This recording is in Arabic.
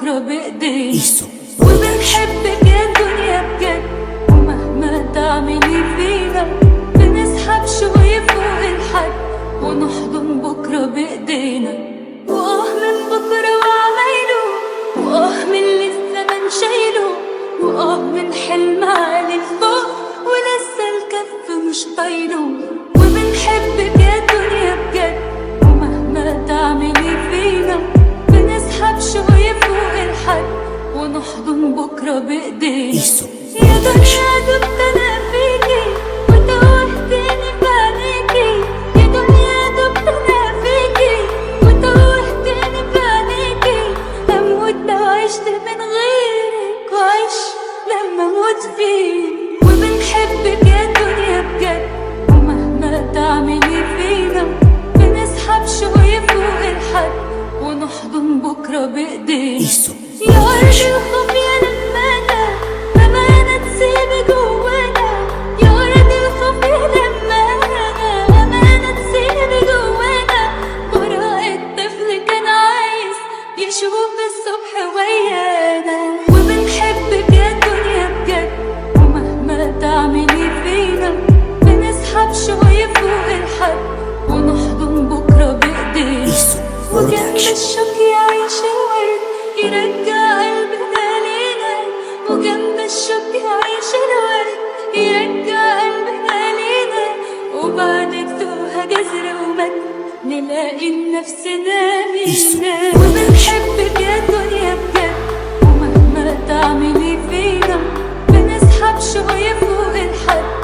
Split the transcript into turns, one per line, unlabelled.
بكرة بإيدينا، وبنحبك يا دنيا بجد، ومهما تعملي فينا بنسحب شوية فوق الحد ونحضن بكرة بإيدينا. من بكرة وعمايله، من اللي الزمن شايله، من حلم عالي لفوق ولسه الكف مش طايله. وبنحبك يا دنيا بجد، ومهما تعملي فينا بنسحب شوية فوق الحد ونحضن بكرة بإيدينا. يا دنيا دبت أنا فيكي وتوهتني بعينيكي، يا دنيا دبت أنا فيكي وتوهتني بعينيكي. أموت لو عشت من غيرك وعيش لما أموت فيك. وبنحبك يا دنيا بجد، ومهما تعملي فينا بنسحب شوية فوق الحد ونحضن بكرة بإيدينا. يا ورد الخوف يا لمانا أمانة تسيبي جوانا، يا ورد الخوف يا لمانا أمانة تسيبي جوانا. براءة الطفل كان عايز يشوف الصبح ويانا. وبنحبك يا دنيا بجد، ومهما تعملي فينا بنسحب شوية فوق الحد ونحضن بكرة بإيدينا. وجنب الشوك يعيش الورد يرجع قلبنا لينا، وجنب الشوك يعيش الورد يرجع قلبنا لينا. وبعد التوهة جزر ومد نلاقي نفسنا لينا. وبنحبك يا دنيا بجد، ومهما تعملي فينا بنسحب شوية فوق الحد